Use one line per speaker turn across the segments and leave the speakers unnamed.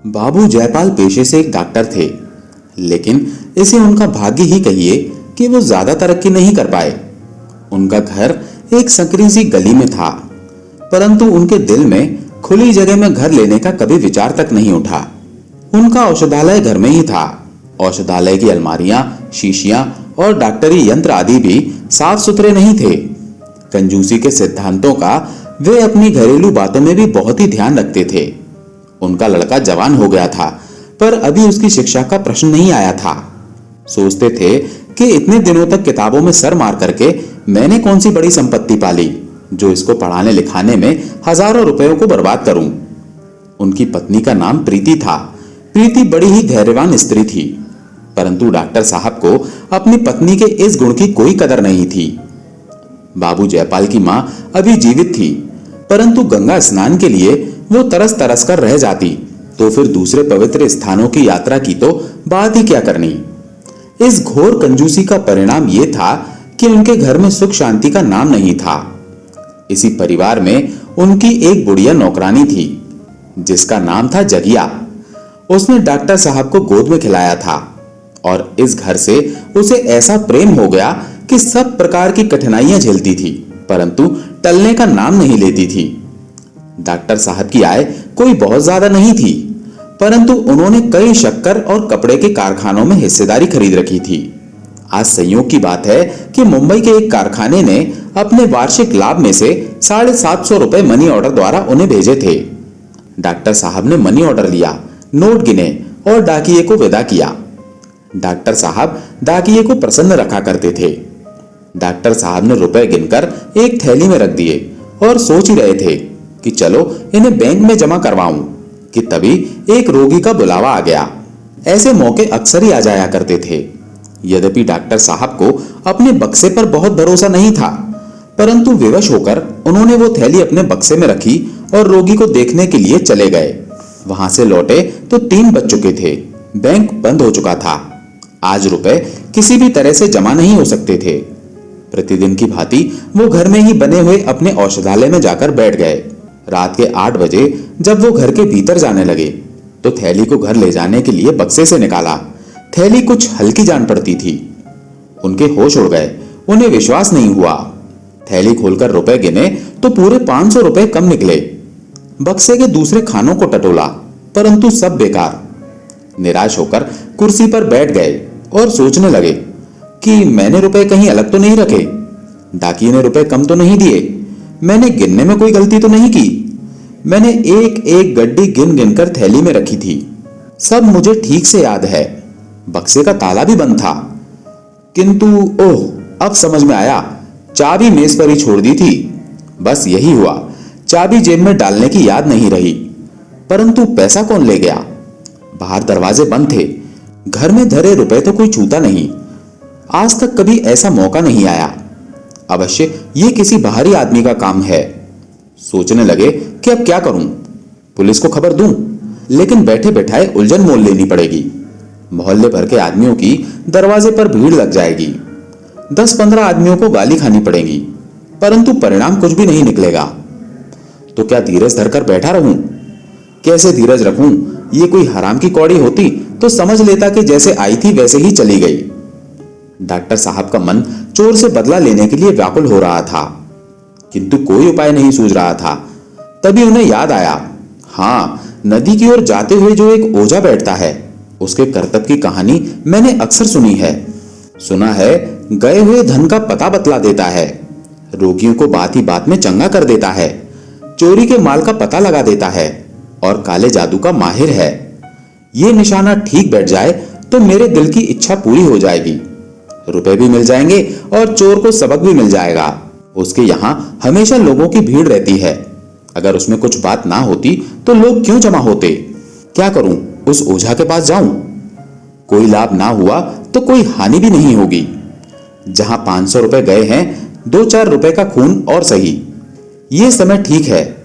बाबू जयपाल पेशे से एक डॉक्टर थे, लेकिन इसे उनका भाग्य ही कहिए कि वो ज्यादा तरक्की नहीं कर पाए। उनका घर एक संकरी सी गली में था, परंतु उनके दिल में खुली जगह में घर लेने का कभी विचार तक नहीं उठा। उनका औषधालय घर में ही था। औषधालय की अलमारियां, शीशियां और डॉक्टरी यंत्र आदि भी साफ सुथरे नहीं थे। कंजूसी के सिद्धांतों का वे अपनी घरेलू बातों में भी बहुत ही ध्यान रखते थे। उनका लड़का जवान हो गया था, पर अभी उसकी शिक्षा का प्रश्न नहीं आया था। सोचते थे कि इतने दिनों तक किताबों में सर मार करके मैंने कौन सी बड़ी संपत्ति पाली जो इसको पढ़ाने लिखाने में हजारों रुपयों को बर्बाद करूं। उनकी पत्नी का नाम प्रीति था। प्रीति बड़ी ही धैर्यवान स्त्री थी, परंतु डॉक्टर साहब को अपनी पत्नी के इस गुण की कोई कदर नहीं थी। बाबू जयपाल की मां अभी जीवित थी, परंतु गंगा स्नान के लिए वो तरस तरस कर रह जाती, तो फिर दूसरे पवित्र स्थानों की यात्रा की तो बात ही क्या करनी। इस घोर कंजूसी का परिणाम ये था कि उनके घर में सुख शांति का नाम नहीं था। इसी परिवार में उनकी एक बुढ़िया नौकरानी थी, जिसका नाम था जगिया। उसने डॉक्टर साहब को गोद में खिलाया था और इस घर से उसे ऐसा प्रेम हो गया कि सब प्रकार की कठिनाइयां झेलती थी, परंतु टलने का नाम नहीं लेती थी। डॉक्टर साहब की आय कोई बहुत ज्यादा नहीं थी, परंतु उन्होंने कई शक्कर और कपड़े के कारखानों में हिस्सेदारी खरीद रखी थी। आज संयोग की बात है कि मुंबई के एक कारखाने ने अपने वार्षिक लाभ में से 750 रुपए मनी ऑर्डर द्वारा उन्हें भेजे थे। डॉक्टर साहब ने मनी ऑर्डर लिया, नोट गिने और डाकिये को विदा किया। डॉक्टर साहब डाकिये को प्रसन्न रखा करते थे। डॉक्टर साहब ने रुपए गिनकर एक थैली में रख दिए और सोच ही रहे थे कि चलो इन्हें बैंक में जमा करवाऊं, कि तभी एक रोगी का बुलावा आ गया। ऐसे मौके अक्सर ही आ जाया करते थे। यद्यपि डॉक्टर साहब को अपने बक्से पर बहुत भरोसा नहीं था, परंतु विवश होकर उन्होंने वो थैली अपने बक्से में रखी और रोगी को देखने के लिए चले गए। वहां से लौटे तो 3 बज चुके थे। बैंक बंद हो चुका था। आज रुपए किसी भी तरह से जमा नहीं हो सकते थे। प्रतिदिन की भांति वो घर में ही बने हुए अपने औषधालय में जाकर बैठ गए। रात के 8 बजे जब वो घर के भीतर जाने लगे तो थैली को घर ले जाने के लिए बक्से से निकाला। थैली कुछ हल्की जान पड़ती थी। उनके होश उड़ गए। उन्हें विश्वास नहीं हुआ। थैली खोलकर रुपए गिने तो पूरे 500 रुपए कम निकले। बक्से के दूसरे खानों को टटोला, परंतु सब बेकार। निराश होकर कुर्सी पर बैठ गए और सोचने लगे कि मैंने रुपए कहीं अलग तो नहीं रखे, डाकिये ने रुपए कम तो नहीं दिए, मैंने गिनने में कोई गलती तो नहीं की। मैंने एक एक गड्डी गिन गिन कर थैली में रखी थी। सब मुझे ठीक से याद है। बक्से का ताला भी बंद था, किंतु ओह, अब समझ में आया, चाबी मेज पर ही छोड़ दी थी। बस यही हुआ, चाबी जेब में डालने की याद नहीं रही। परंतु पैसा कौन ले गया? बाहर दरवाजे बंद थे। घर में धरे रुपए तो कोई छूता नहीं। आज तक कभी ऐसा मौका नहीं आया। अवश्य ये किसी बाहरी आदमी का काम है। सोचने लगे कि अब क्या करूं? पुलिस को खबर दूं, लेकिन बैठे बैठाए उलझन मोल लेनी पड़ेगी। मोहल्ले भर के आदमियों की दरवाजे पर भीड़ लग जाएगी। 10-15 आदमियों को गाली खानी पड़ेगी, परंतु परिणाम कुछ भी नहीं निकलेगा। तो क्या धीरज धरकर बैठा रहूं? कैसे धीरज रखूं? ये कोई हराम की कौड़ी होती तो समझ लेता कि जैसे आई थी वैसे ही चली गई। डॉक्टर साहब का मन चोर से बदला लेने के लिए व्याकुल हो रहा था, किंतु कोई उपाय नहीं सूझ रहा था। तभी उन्हें याद आया, हाँ, नदी की ओर जाते हुए जो एक ओझा बैठता है, उसके करतब की कहानी मैंने अक्सर सुनी है। सुना है गए हुए धन का पता बतला देता है, रोगियों को बात ही बात में चंगा कर देता है, चोरी के माल का पता लगा देता है और काले जादू का माहिर है। ये निशाना ठीक बैठ जाए तो मेरे दिल की इच्छा पूरी हो जाएगी। रुपए भी मिल जाएंगे और चोर को सबक भी मिल जाएगा। उसके यहाँ हमेशा लोगों की भीड़ रहती है। अगर उसमें कुछ बात ना होती तो लोग क्यों जमा होते? क्या करूं? उस ओझा के पास जाऊं? कोई लाभ ना हुआ तो कोई हानि भी नहीं होगी। जहां 500 रुपए गए हैं, 2-4 रुपए का खून और सही। ये समय ठीक है।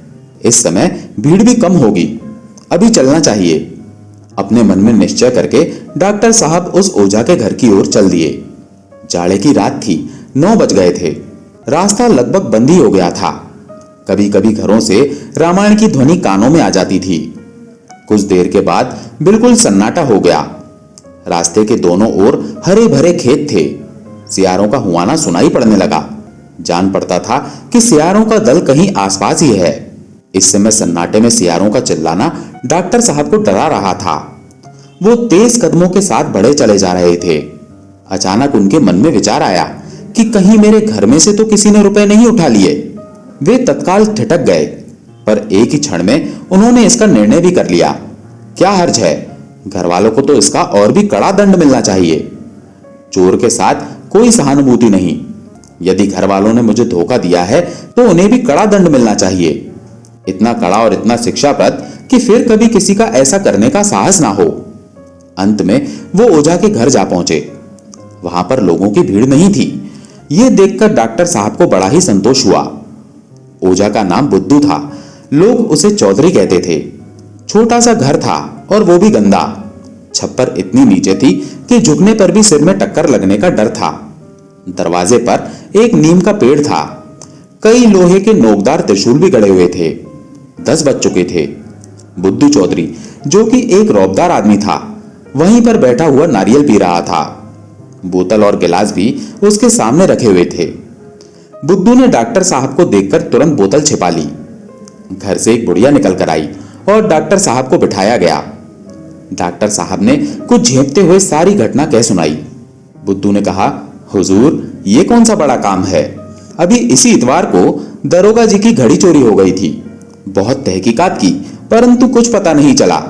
इस समय भीड़ भी कम होगी। अभी चलना चाहिए। अपने मन में निश्चय करके डॉक्टर साहब उस ओझा के घर की ओर चल दिए। जाड़े की रात थी। 9 बज गए थे। रास्ता लगभग बंद ही हो गया था। कभी कभी घरों से रामायण की ध्वनि कानों में आ जाती थी। कुछ देर के बाद बिल्कुल सन्नाटा हो गया। रास्ते के दोनों ओर हरे भरे खेत थे। सियारों का हुआना सुनाई पड़ने लगा। जान पड़ता था कि सियारों का दल कहीं आसपास ही है। इस समय सन्नाटे में सियारों का चिल्लाना डॉक्टर साहब को डरा रहा था। वो तेज कदमों के साथ बढ़े चले जा रहे थे। अचानक उनके मन में विचार आया कि कहीं मेरे घर में से तो किसी ने रुपए नहीं उठा लिए। वे तत्काल ठिठक गए, पर एक ही क्षण में उन्होंने इसका निर्णय भी कर लिया। क्या हर्ज है, घर वालों को तो इसका और भी कड़ा दंड मिलना चाहिए। चोर के साथ कोई सहानुभूति नहीं। यदि घर वालों ने मुझे धोखा दिया है तो उन्हें भी कड़ा दंड मिलना चाहिए। इतना कड़ा और इतना शिक्षाप्रद कि फिर कभी किसी का ऐसा करने का साहस ना हो। अंत में वो ओझा के घर जा पहुंचे। वहां पर लोगों की भीड़ नहीं थी। यह देखकर डॉक्टर साहब को बड़ा ही संतोष हुआ। ओझा का नाम बुद्धू था। लोग उसे चौधरी कहते थे। छोटा सा घर था और वो भी गंदा। छप्पर इतनी नीचे थी कि झुकने पर भी सिर में टक्कर लगने का डर था। दरवाजे पर एक नीम का पेड़ था। कई लोहे के नोकदार त्रिशूल भी गड़े हुए थे। 10 बज चुके थे। बुद्धू चौधरी, जो कि एक रौबदार आदमी था, वहीं पर बैठा हुआ नारियल पी रहा था। बोतल और गिलास भी उसके सामने रखे हुए थे। बुद्धू ने डॉक्टर साहब को देखकर तुरंत बोतल छिपा ली। घर से एक बुढ़िया निकल कर आई और डॉक्टर साहब को बिठाया गया। डॉक्टर साहब ने कुछ झेपते हुए सारी घटना कह सुनाई। बुद्धू ने कहा, हुजूर, ये कौन सा बड़ा काम है। अभी इसी इतवार को दरोगा जी की घड़ी चोरी हो गई थी। बहुत तहकीकात की, परंतु कुछ पता नहीं चला।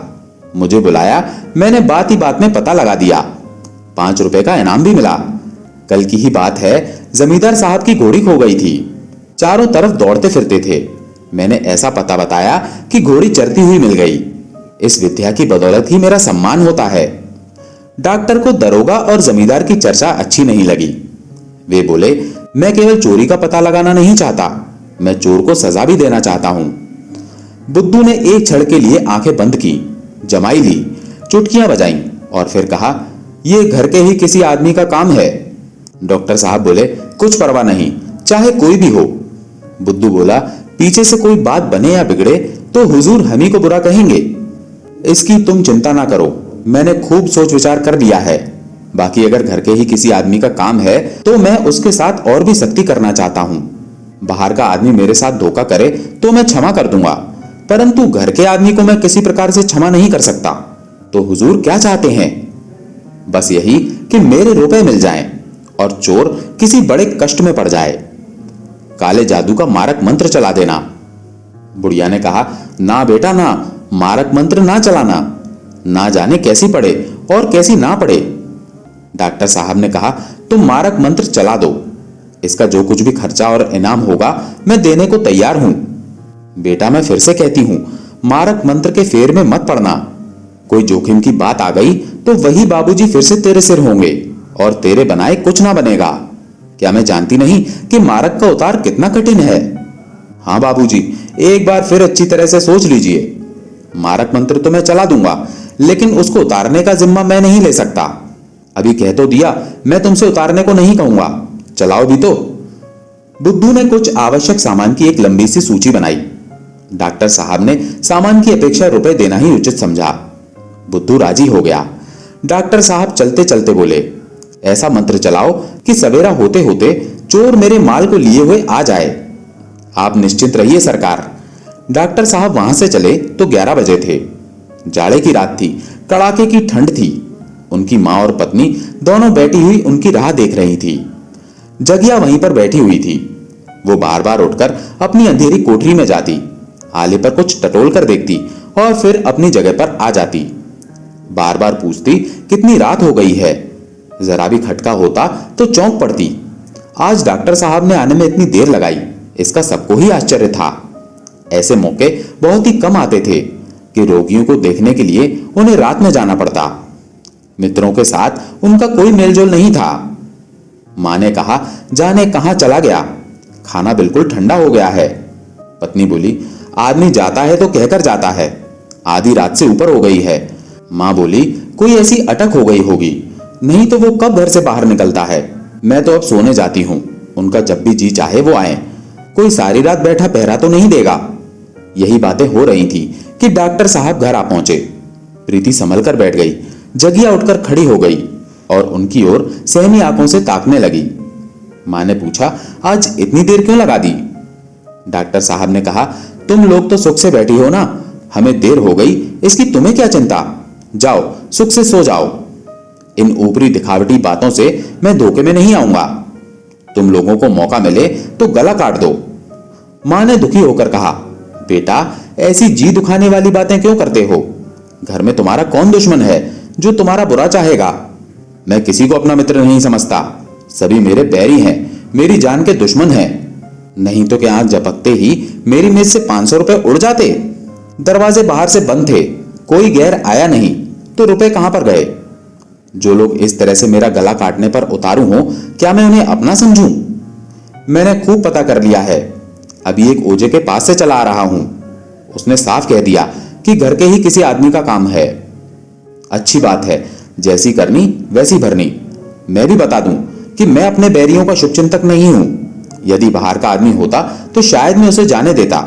मुझे बुलाया, मैंने बात ही बात में पता लगा दिया। 5 रुपए का इनाम भी मिला। कल की ही बात है, जमींदार साहब की घोड़ी खो गई थी। चारों तरफ दौड़ते फिरते थे। मैंने ऐसा पता बताया कि घोड़ी चरती हुई मिल गई। इस विद्या की बदौलत ही मेरा सम्मान होता है। डॉक्टर को दरोगा और जमींदार की चर्चा अच्छी नहीं लगी। वे बोले, मैं केवल चोरी का पता लगाना नहीं चाहता, मैं चोर को सजा भी देना चाहता हूं। बुद्धू ने एक क्षण के लिए आंखें बंद की, जमाई ली, चुटकियां बजाईं और फिर कहा, यह घर के ही किसी आदमी का काम है। डॉक्टर साहब बोले, कुछ परवाह नहीं, चाहे कोई भी हो। बुद्धू बोला, पीछे से कोई बात बने या बिगड़े तो हुजूर हम ही को बुरा कहेंगे। इसकी तुम चिंता ना करो, मैंने खूब सोच विचार कर लिया है। बाकी अगर घर के ही किसी आदमी का काम है तो मैं उसके साथ और भी सख्ती करना चाहता हूं। बाहर का आदमी मेरे साथ धोखा करे तो मैं क्षमा कर दूंगा, परंतु घर के आदमी को मैं किसी प्रकार से क्षमा नहीं कर सकता। तो हुजूर क्या चाहते हैं? बस यही कि मेरे रुपए मिल जाएं और चोर किसी बड़े कष्ट में पड़ जाए। काले जादू का मारक मंत्र चला देना। बुढ़िया ने कहा, ना बेटा ना, मारक मंत्र ना चलाना, ना जाने कैसी पड़े और कैसी ना पड़े। डॉक्टर साहब ने कहा, तुम मारक मंत्र चला दो, इसका जो कुछ भी खर्चा और इनाम होगा मैं देने को तैयार हूं। बेटा मैं फिर से कहती हूं, मारक मंत्र के फेर में मत पड़ना। कोई जोखिम की बात आ गई तो वही बाबूजी फिर से तेरे सिर होंगे और तेरे बनाए कुछ ना बनेगा। क्या मैं जानती नहीं कि मारक का उतार कितना कठिन है? हाँ बाबूजी, एक बार फिर अच्छी तरह से सोच लीजिए। मारक मंत्र तो मैं चला दूंगा, लेकिन उसको उतारने का जिम्मा मैं नहीं ले सकता। अभी कह तो दिया, मैं तुमसे उतारने को नहीं कहूंगा, चलाओ भी तो। बुद्धू ने कुछ आवश्यक सामान की एक लंबी सी सूची बनाई। डॉक्टर साहब ने सामान की अपेक्षा रुपए देना ही उचित समझा। बुद्धू राजी हो गया। डॉक्टर साहब चलते चलते बोले, ऐसा मंत्र चलाओ कि सवेरा होते होते चोर मेरे माल को लिए हुए आ जाए। आप निश्चिंत रहिए सरकार। डॉक्टर साहब वहां से चले तो 11 बजे थे। जाड़े की रात थी, कड़ाके की ठंड थी। उनकी मां और पत्नी दोनों बैठी हुई उनकी राह देख रही थी। जगिया वहीं पर बैठी हुई थी। वो बार बार उठकर अपनी अंधेरी कोठरी में जाती, आले पर कुछ टटोल कर देखती और फिर अपनी जगह पर आ जाती। बार बार पूछती, कितनी रात हो गई है। जरा भी खटका होता तो चौंक पड़ती। आज डॉक्टर साहब ने आने में इतनी देर लगाई, इसका सबको ही आश्चर्य था। ऐसे मौके बहुत ही कम आते थे कि रोगियों को देखने के लिए उन्हें रात में जाना पड़ता। मित्रों के साथ उनका कोई मेलजोल नहीं था। मां ने कहा, जाने कहां चला गया, खाना बिल्कुल ठंडा हो गया है। पत्नी बोली, आदमी जाता है तो कहकर जाता है, आधी रात से ऊपर हो गई है। मां बोली, कोई ऐसी अटक हो गई होगी, नहीं तो वो कब घर से बाहर निकलता है। मैं तो अब सोने जाती हूं, उनका जब भी जी चाहे वो आए। कोई सारी रात बैठा पहरा तो नहीं देगा। यही बातें हो रही थी कि डॉक्टर साहब घर आ पहुंचे। प्रीति संभल कर बैठ गई। जगिया उठकर खड़ी हो गई और उनकी ओर सहमी आंखों से ताकने लगी। मां ने पूछा, आज इतनी देर क्यों लगा दी? डॉक्टर साहब ने कहा, तुम लोग तो सुख से बैठी हो ना, हमें देर हो गई इसकी तुम्हें क्या चिंता? जाओ सुख से सो जाओ। इन ऊपरी दिखावटी बातों से मैं धोखे में नहीं आऊंगा। तुम लोगों को मौका मिले तो गला काट दो। मां ने दुखी होकर कहा, बेटा ऐसी जी दुखाने वाली बातें क्यों करते हो? घर में तुम्हारा कौन दुश्मन है जो तुम्हारा बुरा चाहेगा? मैं किसी को अपना मित्र नहीं समझता, सभी मेरे बैरी हैं, मेरी जान के दुश्मन हैं। नहीं तो क्या आंख झपकते ही मेरी मेज से 500 रुपए उड़ जाते? दरवाजे बाहर से बंद थे, कोई गैर आया नहीं, तो रुपए कहां पर गए? जो लोग इस तरह से मेरा गला काटने पर उतारू हो, क्या मैं उन्हें अपना समझूं? मैंने खूब पता कर लिया है, अभी एक ओझे के पास से चला आ रहा हूं। उसने साफ कह दिया कि घर के ही किसी आदमी का काम है। अच्छी बात है, जैसी करनी वैसी भरनी। मैं भी बता दूं कि मैं अपने बैरियों का शुभचिंतक नहीं हूं। यदि बाहर का आदमी होता तो शायद मैं उसे जाने देता,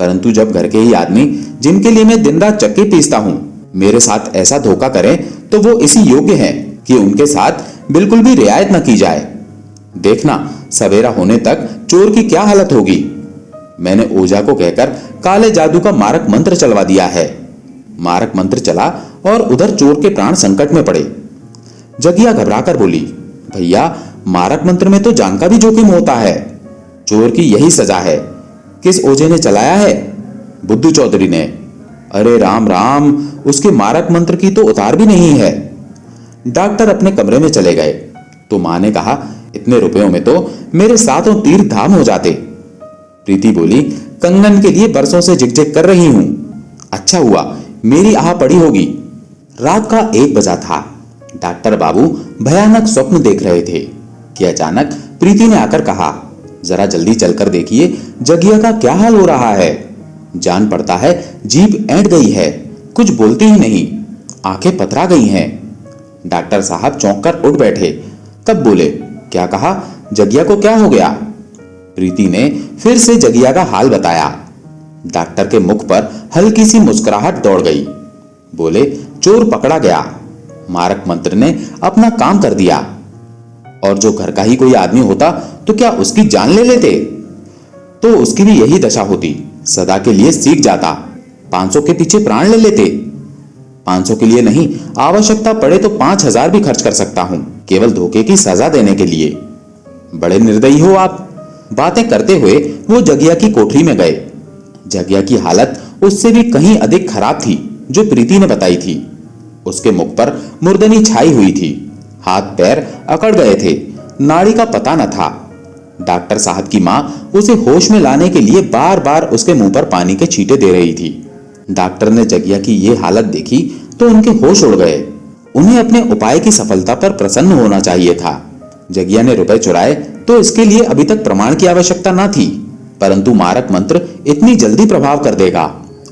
परंतु जब घर के ही आदमी, जिनके लिए मैं दिन रात चक्की पीसता हूं, मेरे साथ ऐसा धोखा करें तो वो इसी योग्य हैं कि उनके साथ बिल्कुल भी रियायत न की जाए। देखना सवेरा होने तक चोर की क्या हालत होगी। मैंने ओझा को कहकर काले जादू का मारक मंत्र चलवा दिया है। मारक मंत्र चला और उधर चोर के प्राण संकट में पड़े। जगिया घबराकर बोली, भैया मारक मंत्र में तो जान का भी जोखिम होता है। चोर की यही सजा है। किस ओझे ने चलाया है? बुद्धू चौधरी ने। अरे राम राम, उसके मारक मंत्र की तो उतार भी नहीं है। डॉक्टर अपने कमरे में चले गए तो मां ने कहा, इतने रुपयों में तो मेरे सातों तीर्थ धाम हो जाते। प्रीति बोली, कंगन के लिए बरसों से झिकझिक कर रही हूं, अच्छा हुआ मेरी आह पड़ी होगी। रात का 1 बजा था। डॉक्टर बाबू भयानक स्वप्न देख रहे थे कि अचानक प्रीति ने आकर कहा, जरा जल्दी चलकर देखिए जगिया का क्या हाल हो रहा है। जान पड़ता है जीभ ऐंठ गई है, कुछ बोलती ही नहीं, आंखें पथरा गई हैं। डॉक्टर साहब चौंक कर उठ बैठे, तब बोले, क्या कहा? जगिया को क्या हो गया? प्रीति ने फिर से जगिया का हाल बताया। डॉक्टर के मुख पर हल्की सी मुस्कुराहट दौड़ गई। बोले, चोर पकड़ा गया, मारक मंत्र ने अपना काम कर दिया। और जो घर का ही कोई आदमी होता तो क्या उसकी जान ले लेते? तो उसकी भी यही दशा होती, सदा के लिए सीख जाता। 500 के पीछे प्राण ले लेते। 500 के लिए नहीं, आवश्यकता पड़े तो 5000 भी खर्च कर सकता हूं, केवल धोखे की सजा देने के लिए। बड़े निर्दयी हो आप। बातें करते हुए वो जगिया की कोठरी में गए। जगिया की हालत उससे भी कहीं अधिक खराब थी जो प्रीति ने बताई थी। उसके मुख पर मुर्दनी छाई हुई थी, हाथ पैर अकड़ गए थे, नाड़ी का पता न था। डॉक्टर साहब की मां उसे होश में लाने के लिए बार बार उसके मुंह पर पानी के छींटे दे रही थी। डॉक्टर ने जगिया की ये हालत देखी तो उनके होश उड़ गए। उन्हें अपने उपाय की सफलता पर प्रसन्न होना चाहिए था। जगिया ने रुपए चुराए तो इसके लिए अभी तक प्रमाण की आवश्यकता न थी, परंतु मारक मंत्र इतनी जल्दी प्रभाव कर देगा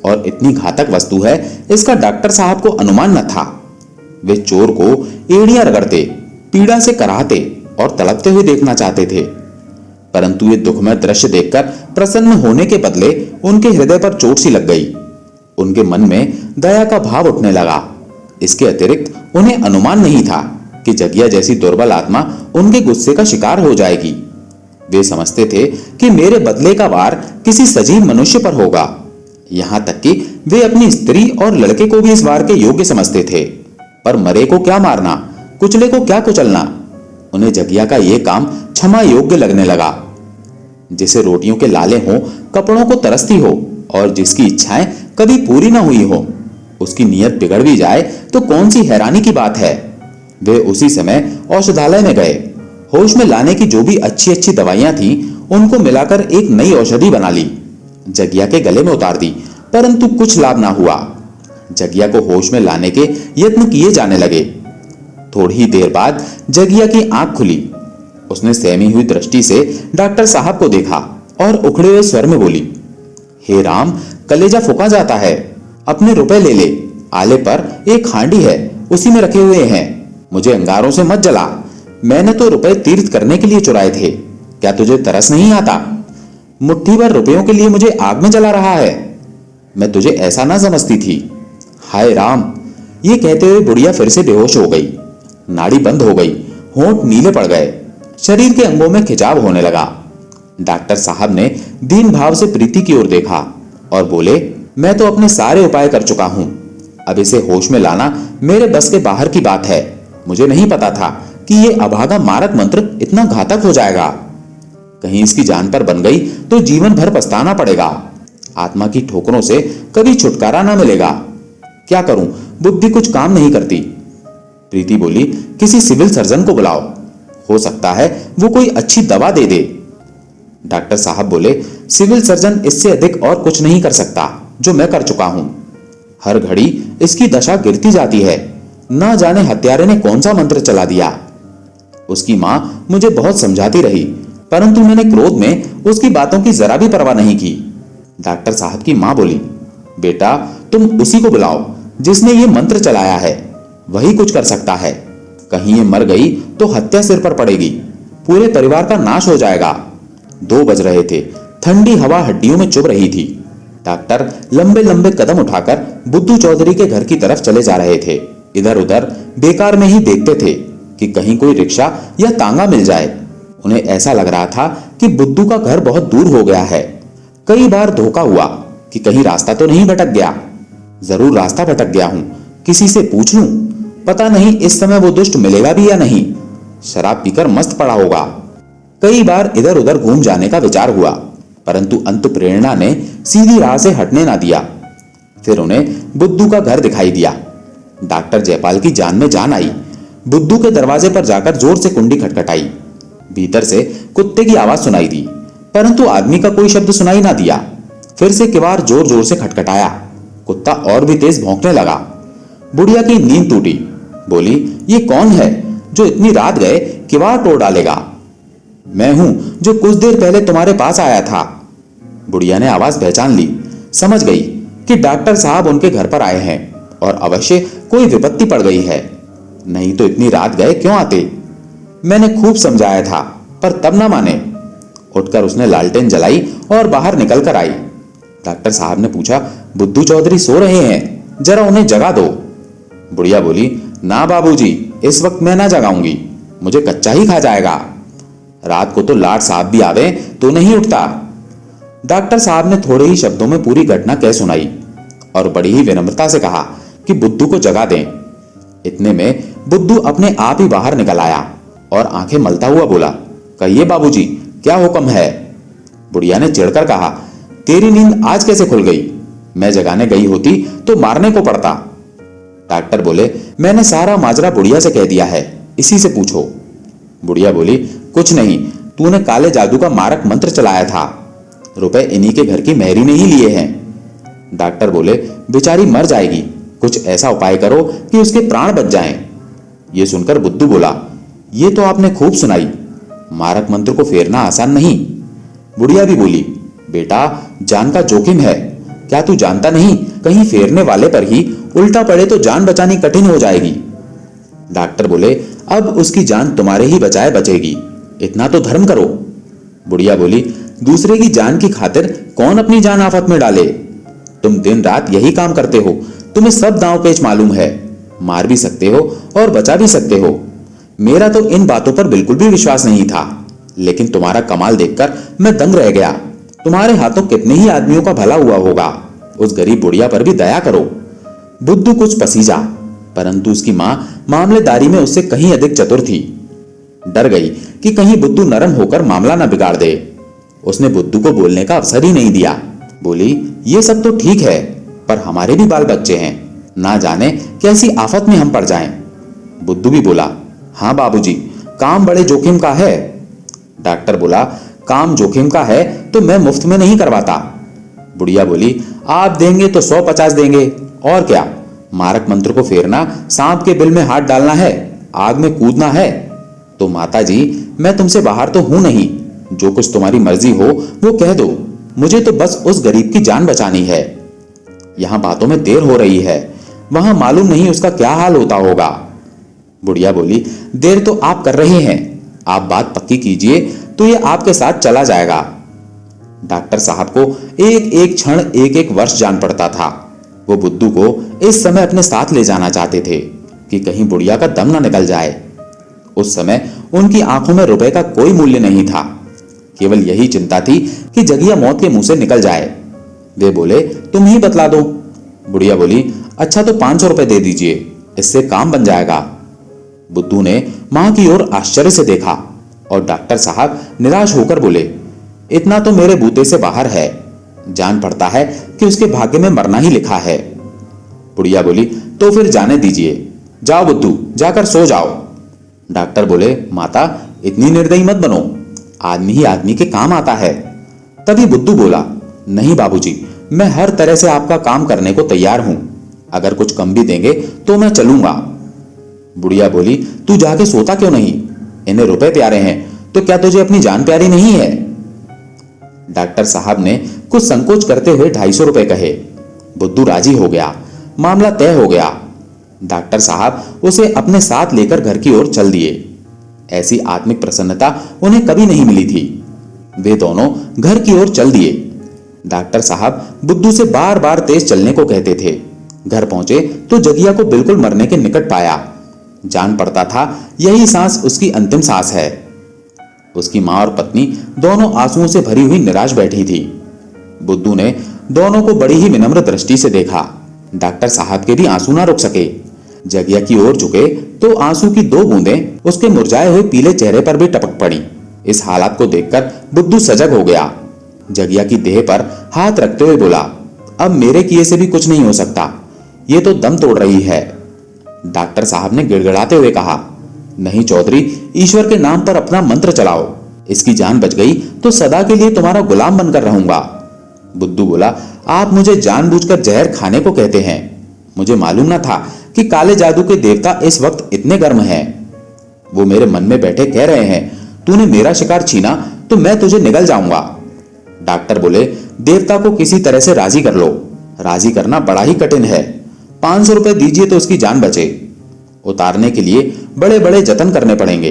और इतनी घातक वस्तु है, इसका डॉक्टर साहब को अनुमान न था। वे चोर को एड़ियां रगड़ते, पीड़ा से कराहते और तड़पते हुए देखना चाहते थे, परंतु ये दुखमय दृश्य देखकर प्रसन्न होने के बदले उनके हृदय पर चोट सी लग गई। उनके मन में दया का भाव उठने लगा। इसके अतिरिक्त उन्हें अनुमान नहीं था कि जगिया जैसी दुर्बल आत्मा उनके गुस्से का शिकार हो जाएगी। वे समझते थे कि मेरे बदले का वार किसी सजीव मनुष्य पर होगा। यहां तक कि वे अपनी स्त्री और लड़के को भी इस वार के योग्य समझते थे। पर मरे को क्या मारना, कुचले को क्या कुचलना, उन्हें जगिया का यह काम क्षमा योग्य लगने लगा। जिसे रोटियों के लाले हों, कपड़ों को तरसती हो और जिसकी इच्छाएं कभी पूरी ना हुई हो, उसकी नीयत बिगड़ भी जाए तो कौन सी हैरानी की बात है। वे उसी समय औषधालय में गए। होश में लाने की जो भी अच्छी अच्छी दवाइयां थी, उनको मिलाकर एक नई औषधि बना ली, जगिया के गले में उतार दी, परंतु कुछ लाभ ना हुआ। जगिया को होश में लाने के यत्न किए जाने लगे। थोड़ी ही देर बाद जगिया की आंख खुली। उसने सहमी हुई दृष्टि से डॉक्टर साहब को देखा और उखड़े हुए स्वर में बोली, हे राम, कलेजा फूका जाता है, अपने रुपए ले ले, आले पर एक हांडी है, उसी में रखे हुए हैं, मुझे अंगारों से मत जला, मैंने तो रुपए तीर्थ करने के लिए चुराए थे, क्या तुझे तरस नहीं आता? मुट्ठी भर रुपयों के लिए मुझे आग में जला रहा है। मैं तुझे ऐसा ना समझती थी। हाय राम। ये कहते हुए बुढ़िया फिर से बेहोश हो गई। नाड़ी बंद हो गई, होंठ नीले पड़ गए, शरीर के अंगों में खिंचाव होने लगा। डॉक्टर साहब ने दीन भाव से प्रीति की ओर देखा और बोले, मैं तो अपने सारे उपाय कर चुका हूं। अब इसे होश में लाना मेरे बस के बाहर की बात है। मुझे नहीं पता था कि ये अभागा मारक मंत्र इतना घातक हो जाएगा। कहीं इसकी जान पर बन गई तो जीवन भर पछताना पड़ेगा। आत्मा की ठोकरों से कभी छुटकारा ना मिलेगा। क्या करूं, बुद्धि कुछ काम नहीं करती। प्रीति बोली, किसी सिविल सर्जन को बुलाओ, हो सकता है वो कोई अच्छी दवा दे दे। डॉक्टर साहब बोले, सिविल सर्जन इससे अधिक और कुछ नहीं कर सकता जो मैं कर चुका हूं। हर घड़ी इसकी दशा गिरती जाती है। ना जाने हत्यारे ने कौन सा मंत्र चला दिया। उसकी मां मुझे बहुत समझाती रही, परंतु मैंने क्रोध में उसकी बातों की जरा भी परवाह नहीं की। डॉक्टर साहब की मां बोली, बेटा तुम उसी को बुलाओ जिसने ये मंत्र चलाया है, वही कुछ कर सकता है। कहीं ये मर गई तो हत्या सिर पर पड़ेगी, पूरे परिवार का नाश हो जाएगा। 2 बज रहे थे, ठंडी हवा हड्डियों में चुभ रही थी। डॉक्टर लंबे लंबे कदम उठाकर बुद्धू चौधरी के घर की तरफ चले जा रहे थे। इधर उधर बेकार में ही देखते थे कि कहीं कोई रिक्शा या तांगा मिल जाए। उन्हें ऐसा लग रहा था कि बुद्धू का घर बहुत दूर हो गया है। कई बार धोखा हुआ कि कहीं रास्ता तो नहीं भटक गया। जरूर रास्ता भटक गया हूं, किसी से पूछ लूं। पता नहीं इस समय वो दुष्ट मिलेगा भी या नहीं। शराब पीकर मस्त पड़ा होगा। कई बार इधर उधर घूम जाने का विचार हुआ, परंतु अंत प्रेरणा ने सीधी राह से हटने ना दिया। फिर उन्हें बुद्धू का घर दिखाई दिया। डॉक्टर जयपाल की जान में जान आई। बुद्धू के दरवाजे पर जाकर जोर से कुंडी खटखटाई। भीतर से कुत्ते की आवाज सुनाई दी, परंतु आदमी का कोई शब्द सुनाई ना दिया। फिर से किवाड़ जोर जोर से खटखटाया। कुत्ता और भी तेज भौंकने लगा। बुढ़िया की नींद टूटी। बोली, ये कौन है जो इतनी रात गए किवाड़ तोड़ डालेगा? मैं हूं जो कुछ देर पहले तुम्हारे पास आया था। बुढ़िया ने आवाज पहचान ली, समझ गई कि डॉक्टर साहब उनके घर पर आए हैं और अवश्य कोई विपत्ति पड़ गई है, नहीं तो इतनी रात गए क्यों आते। मैंने खूब समझाया था पर तब ना माने। उठकर उसने लालटेन जलाई और बाहर निकल कर आई। डॉक्टर साहब ने पूछा, बुद्धू चौधरी सो रहे हैं, जरा उन्हें जगा दो। बुढ़िया बोली, ना बाबूजी, इस वक्त मैं ना जगाऊंगी, मुझे कच्चा ही खा जाएगा। रात को तो लाट साहब भी आवे तो नहीं उठता। डॉक्टर साहब ने थोड़े ही शब्दों में पूरी घटना कह सुनाई और बड़ी ही विनम्रता से कहा कि बुद्धू को जगा दें। इतने में बुद्धू अपने आप ही बाहर निकल आया और आंखें मलता हुआ बोला, कहिए बाबूजी, क्या हुक्म है? बुढ़िया ने चिढ़कर कहा, तेरी नींद आज कैसे खुल गई? मैं जगाने गई होती तो मारने को पड़ता। डॉक्टर बोले, मैंने सारा माजरा बुढ़िया से कह दिया है, इसी से पूछो। बुढ़िया बोली, कुछ नहीं, तूने काले जादू का मारक मंत्र चलाया था। रुपए इन्हीं के घर की मेहरी ने ही लिए हैं। डॉक्टर बोले, बेचारी मर जाएगी, कुछ ऐसा उपाय करो कि उसके प्राण बच जाएं। ये सुनकर बुद्धू बोला, ये तो आपने खूब सुनाई, मारक मंत्र को फेरना आसान नहीं। बुढ़िया भी बोली, बेटा जान का जोखिम है, क्या तू जानता नहीं, कहीं फेरने वाले पर ही उल्टा पड़े तो जान बचानी कठिन हो जाएगी। डॉक्टर बोले, अब उसकी जान तुम्हारे ही बचाए बचेगी, इतना तो धर्म करो। बुढ़िया बोली, दूसरे की जान की खातिर कौन अपनी जान आफत में डाले? तुम दिन रात यही काम करते हो, तुम्हें सब दांव पेच मालूम है, मार भी सकते हो और बचा भी सकते हो। मेरा तो इन बातों पर बिल्कुल भी विश्वास नहीं था, लेकिन तुम्हारा कमाल देखकर मैं दंग रह गया। तुम्हारे हाथों कितने ही आदमियों का भला हुआ होगा, उस गरीब बुढ़िया पर भी दया करो। बुद्धू कुछ पसीजा, परंतु उसकी मां मामलेदारी में उससे कहीं अधिक चतुर थी। डर गई कि कहीं बुद्धू नरम होकर मामला न बिगाड़ दे। उसने बुद्धू को बोलने का अवसर ही नहीं दिया। बोली, ये सब तो ठीक है, पर हमारे भी बाल बच्चे हैं, ना जाने कैसी आफत में हम पड़ जाएं। बुद्धू भी बोला, हाँ बाबूजी, काम बड़े जोखिम का है। डॉक्टर बोला, काम जोखिम का है तो मैं मुफ्त में नहीं करवाता। बुढ़िया बोली, आप देंगे तो 150 देंगे, और क्या, मारक मंत्र को फेरना, सांप के बिल में हाथ डालना है, आग में कूदना है। तो माता जी, मैं तुमसे बाहर तो हूं नहीं, जो कुछ तुम्हारी मर्जी हो वो कह दो, मुझे तो बस उस गरीब की जान बचानी है। यहां बातों में देर हो रही है, वहां मालूम नहीं उसका क्या हाल होता होगा। बुढ़िया बोली, देर तो आप कर रहे हैं, आप बात पक्की कीजिए तो ये आपके साथ चला जाएगा। डॉक्टर साहब को एक एक क्षण एक एक वर्ष जान पड़ता था। वो बुद्धू को इस समय अपने साथ ले जाना चाहते थे कि कहीं बुढ़िया का दम ना निकल जाए। उस समय उनकी आंखों में रुपए का कोई मूल्य नहीं था, केवल यही चिंता थी कि जगिया मौत के मुंह से निकल जाए। वे बोले, तुम ही बतला दो। बुढ़िया बोली, अच्छा तो 500 रुपए दे दीजिए, इससे काम बन जाएगा। बुद्धू ने मां की ओर आश्चर्य से देखा और डॉक्टर साहब निराश होकर बोले, इतना तो मेरे बूते से बाहर है, जान पड़ता है कि उसके भाग्य में मरना ही लिखा है। बुढ़िया बोली, तो फिर जाने दीजिए, जाओ बुद्धू, जाकर सो जाओ। डॉक्टर बोले, माता इतनी निर्दयी मत बनो, आदमी ही आदमी के काम आता है। तभी बुद्धू बोला, नहीं बाबूजी, मैं हर तरह से आपका काम करने को तैयार हूं, अगर कुछ कम भी देंगे तो मैं चलूंगा। बुढ़िया बोली, तू जाके सोता क्यों नहीं? इन्हें रुपए प्यारे हैं तो क्या तुझे अपनी जान प्यारी नहीं है? डॉक्टर साहब ने कुछ संकोच करते हुए 250 रुपए कहे। बुद्धू राजी हो गया, मामला तय हो गया। डॉक्टर साहब उसे अपने साथ लेकर घर की ओर चल दिए। ऐसी आत्मिक प्रसन्नता उन्हें कभी नहीं मिली थी। वे दोनों घर की ओर चल दिए। डॉक्टर साहब बुद्धू से बार बार तेज चलने को कहते थे। घर पहुंचे तो जगिया को बिल्कुल मरने के निकट पाया। जान पड़ता था यही सांस उसकी अंतिम सांस है। उसकी मां और पत्नी दोनों आंसुओं से भरी हुई निराश बैठी थी। बुद्धू ने दोनों को बड़ी ही विनम्र दृष्टि से देखा। डॉक्टर साहब के भी आंसू ना रुक सके। जगिया की ओर झुके तो आंसू की 2 बूंदें उसके मुरझाए हुए पीले चेहरे पर भी टपक पड़ी। इस हालात को देखकर बुद्धू सजग हो गया। जगिया की देह पर हाथ रखते हुए बोला, अब मेरे किए से भी कुछ नहीं हो सकता, ये तो दम तोड़ रही है। डॉक्टर साहब ने गिड़गिड़ाते हुए कहा, नहीं चौधरी, ईश्वर के नाम पर अपना मंत्र चलाओ, इसकी जान बच गई तो सदा के लिए तुम्हारा गुलाम बनकर रहूंगा। बुद्धू बोला, आप मुझे जानबूझकर जहर खाने को कहते हैं। मुझे मालूम न था कि काले जादू के देवता इस वक्त इतने गर्म हैं। वो मेरे मन में बैठे कह रहे हैं, तूने मेरा शिकार छीना तो मैं तुझे निगल जाऊंगा। डॉक्टर बोले, देवता को किसी तरह से राजी कर लो। राजी करना बड़ा ही कठिन है। 500 रुपए दीजिए तो उसकी जान बचे। उतारने के लिए बड़े बड़े जतन करने पड़ेंगे।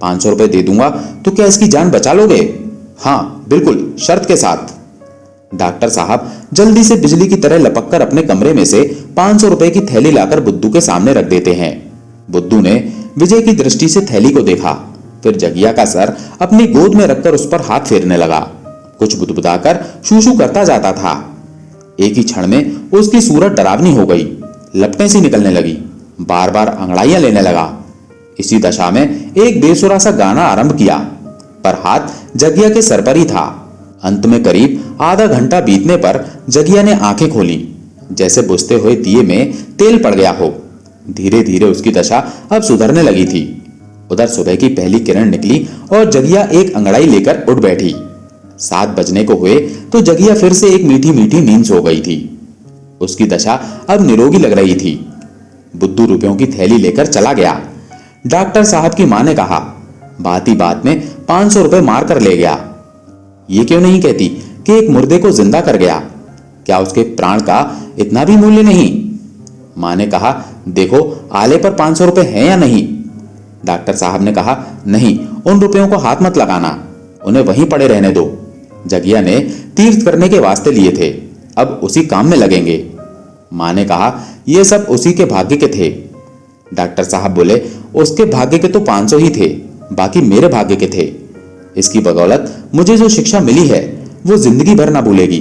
500 रुपए दे दूंगा तो क्या इसकी जान बचा लोगे? हाँ बिल्कुल, शर्त के साथ। डॉक्टर साहब जल्दी से बिजली की तरह लपककर अपने कमरे में से 500 रुपए की थैली लाकर बुद्धू के सामने रख देते हैं। बुद्धू ने विजय की दृष्टि से थैली को देखा, फिर जगिया का सर अपनी गोद में रखकर उस पर हाथ फेरने लगा। कुछ बुदबुदाकर शू-शू करता जाता था। एक ही क्षण में उसकी सूरत डरावनी हो गई, लपटें सी निकलने लगी, बार बार अंगड़ाइयां लेने लगा। इसी दशा में एक बेसुरा सा गाना आरंभ किया, पर हाथ जगिया के सर पर ही था। अंत में करीब आधा घंटा बीतने पर जगिया ने आंखें खोली, जैसे बुझते हुए दिए में तेल पड़ गया हो। धीरे धीरे उसकी दशा अब सुधरने लगी थी। उधर सुबह की पहली किरण निकली और जगिया एक अंगड़ाई लेकर उठ बैठी। 7 बजने को हुए तो जगिया फिर से एक मीठी मीठी नींद सो गई थी। उसकी दशा अब निरोगी लग रही थी। बुद्धू रुपयों की थैली लेकर चला गया। डॉक्टर साहब की मां ने कहा, बात ही बात में 500 रुपए मार कर ले गया। ये क्यों नहीं कहती कि एक मुर्दे को जिंदा कर गया? क्या उसके प्राण का इतना भी मूल्य नहीं? मां ने कहा, देखो आले पर 500 रुपए हैं या नहीं? डॉक्टर साहब ने कहा, नहीं, उन रुपयों को हाथ मत लगाना, उन्हें वहीं पड़े रहने दो। जगिया ने तीर्थ करने के वास्ते लिए थे, अब उसी काम में लगेंगे। मां ने कहा, यह सब उसी के भाग्य के थे। डॉक्टर साहब बोले, उसके भाग्य के तो 500 ही थे, बाकी मेरे भाग्य के थे। इसकी बदौलत मुझे जो शिक्षा मिली है वो जिंदगी भर ना भूलेगी।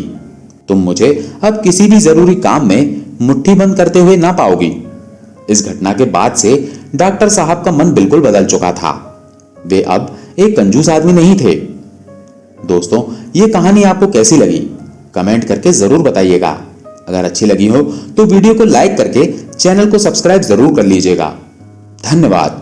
तुम मुझे अब किसी भी जरूरी काम में मुट्ठी बंद करते हुए ना पाओगी। इस घटना के बाद से डॉक्टर साहब का मन बिल्कुल बदल चुका था। वे अब एक कंजूस आदमी नहीं थे। दोस्तों, ये कहानी आपको कैसी लगी कमेंट करके जरूर बताइएगा। अगर अच्छी लगी हो तो वीडियो को लाइक करके चैनल को सब्सक्राइब जरूर कर लीजिएगा। धन्यवाद।